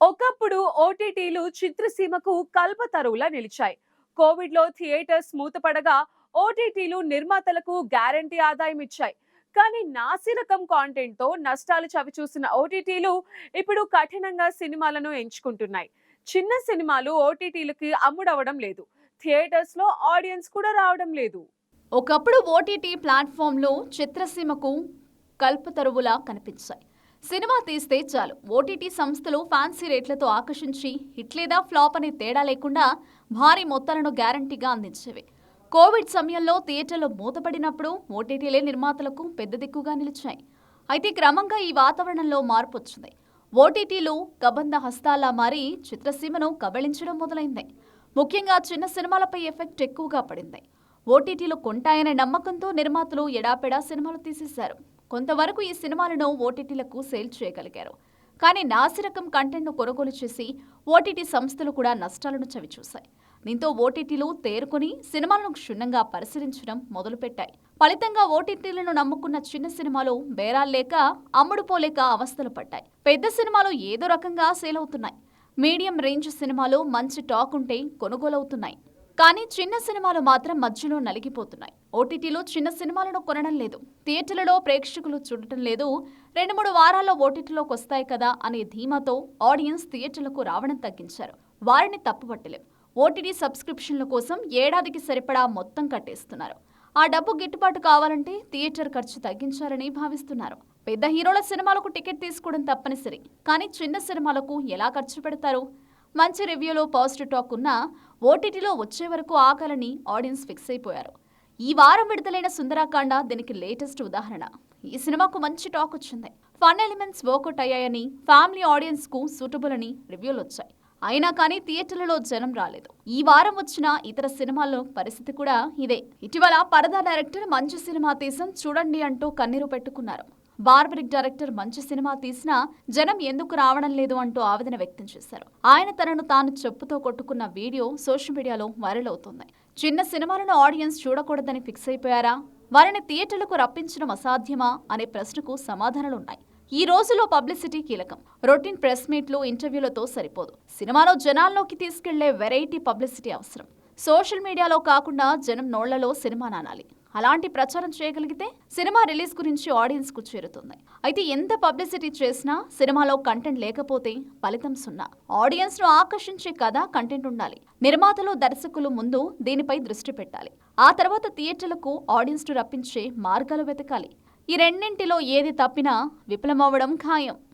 ఒకప్పుడు ఓటీటీలు చిత్రసీమకు కల్పతరువులా నిలిచాయి. కోవిడ్లో థియేటర్స్ మూతపడగా ఓటీటీలు నిర్మాతలకు గ్యారంటీ ఆదాయం ఇచ్చాయి. కానీ నాసిరకం కాంటెంట్తో నష్టాలు చవిచూసిన ఓటీటీలు ఇప్పుడు కఠినంగా సినిమాలను ఎంచుకుంటున్నాయి. చిన్న సినిమాలు ఓటీటీలకి అమ్ముడవడం లేదు. థియేటర్స్లో ఆడియన్స్ కూడా రావడం లేదు. ఒకప్పుడు ఓటీటీ ప్లాట్ఫామ్లు చిత్రసీమకు కల్పతరువులా కనిపించాయి. సినిమా తీస్తే చాలు ఓటీటీ సంస్థలు ఫ్యాన్సీ రేట్లతో ఆకర్షించి హిట్ లేదా ఫ్లాప్ అనే తేడా లేకుండా భారీ మొత్తాలను గ్యారంటీగా అందించేవి. కోవిడ్ సమయంలో థియేటర్లు మూతపడినప్పుడు ఓటీటీలే నిర్మాతలకు పెద్ద దిక్కుగా నిలిచాయి. అయితే క్రమంగా ఈ వాతావరణంలో మార్పు వచ్చింది. ఓటీటీలు కబంధ హస్తాల్లా మారి చిత్రసీమను కబళించడం మొదలైంది. ముఖ్యంగా చిన్న సినిమాలపై ఎఫెక్ట్ ఎక్కువగా పడింది. ఓటీటీలు కొంటాయనే నమ్మకంతో నిర్మాతలు ఎడాపెడా సినిమాలు తీసేశారు. కొంతవరకు ఈ సినిమాలను ఓటీటీలకు సేల్ చేయగలిగారు. కానీ నాసిరకం కంటెంట్ను కొనుగోలు చేసి ఓటీటీ సంస్థలు కూడా నష్టాలను చవిచూశాయి. దీంతో ఓటీటీలు తేరుకొని సినిమాలను క్షుణ్ణంగా పరిశీలించడం మొదలుపెట్టాయి. ఫలితంగా ఓటీటీలను నమ్ముకున్న చిన్న సినిమాలు బేరాల్లేక అమ్ముడుపోలేక అవస్థలు పడ్డాయి. పెద్ద సినిమాలు ఏదో రకంగా సేల్ అవుతున్నాయి. మీడియం రేంజ్ సినిమాలు మంచి టాక్ ఉంటే కొనుగోలవుతున్నాయి. కానీ చిన్న సినిమాలు మాత్రం మధ్యలో నలిగిపోతున్నాయి. ఓటీటీలో చిన్న సినిమాలను కొనడం లేదు. థియేటర్లలో ప్రేక్షకులు చూడటం లేదు. 2-3 వారాల్లో ఓటీటీలోకి వస్తాయి కదా అనే ధీమాతో ఆడియన్స్ థియేటర్లకు రావడం తగ్గించారు. వారిని తప్పుపట్టలేం. ఓటీటీ సబ్స్క్రిప్షన్ల కోసం ఏడాదికి సరిపడా మొత్తం కట్టేస్తున్నారు. ఆ డబ్బు గిట్టుబాటు కావాలంటే థియేటర్ ఖర్చు తగ్గించాలని భావిస్తున్నారు. పెద్ద హీరోల సినిమాలకు టికెట్ తీసుకోవడం తప్పనిసరి. కానీ చిన్న సినిమాలకు ఎలా ఖర్చు పెడతారు? మంచి రివ్యూలో పాజిటివ్ టాక్ ఉన్నా ఓటీటీలో వచ్చే వరకు ఆగాలని ఆడియన్స్ ఫిక్స్ అయిపోయారు. ఈ వారం విడుదలైన సుందరాకాండ దీనికి లేటెస్ట్ ఉదాహరణ. ఈ సినిమాకు మంచి టాక్ వచ్చింది. ఫన్ ఎలిమెంట్స్ వర్కౌట్ అయ్యాయని, ఫ్యామిలీ ఆడియన్స్ కు సూటబుల్ అని రివ్యూలు వచ్చాయి. అయినా కానీ థియేటర్లలో జనం రాలేదు. ఈ వారం వచ్చిన ఇతర సినిమాల్లో పరిస్థితి కూడా ఇదే. ఇటీవల పరదా డైరెక్టర్ మంచి సినిమా తీసం చూడండి అంటూ కన్నీరు పెట్టుకున్నారు. బార్బరిక్ డైరెక్టర్ మంచి సినిమా తీసినా జనం ఎందుకు రావడం లేదు అంటూ ఆవేదన వ్యక్తం చేశారు. ఆయన తనను తాను చెప్పుతో కొట్టుకున్న వీడియో సోషల్ మీడియాలో వైరల్ అవుతుంది. చిన్న సినిమాలను ఆడియన్స్ చూడకూడదని ఫిక్స్ అయిపోయారా? వారిని థియేటర్లకు రప్పించడం అసాధ్యమా అనే ప్రశ్నకు సమాధానాలున్నాయి. ఈ రోజులో పబ్లిసిటీ కీలకం. రొటీన్ ప్రెస్ మీట్లు, ఇంటర్వ్యూలతో సరిపోదు. సినిమాలో జనాల్లోకి తీసుకెళ్లే వెరైటీ పబ్లిసిటీ అవసరం. సోషల్ మీడియాలో కాకుండా జనం నోళ్లలో సినిమా నానాలి. అలాంటి ప్రచారం చేయగలిగితే సినిమా రిలీజ్ గురించి ఆడియన్స్ కు చేరుతుంది. అయితే ఎంత పబ్లిసిటీ చేసినా సినిమాలో కంటెంట్ లేకపోతే ఫలితం సున్నా. ఆడియన్స్ ను ఆకర్షించే కథ, కంటెంట్ ఉండాలి. నిర్మాతలు, దర్శకులు ముందు దీనిపై దృష్టి పెట్టాలి. ఆ తర్వాత థియేటర్లకు ఆడియన్స్ ను రప్పించే మార్గాలు వెతకాలి. ఈ రెండింటిలో ఏది తప్పినా విఫలమవ్వడం ఖాయం.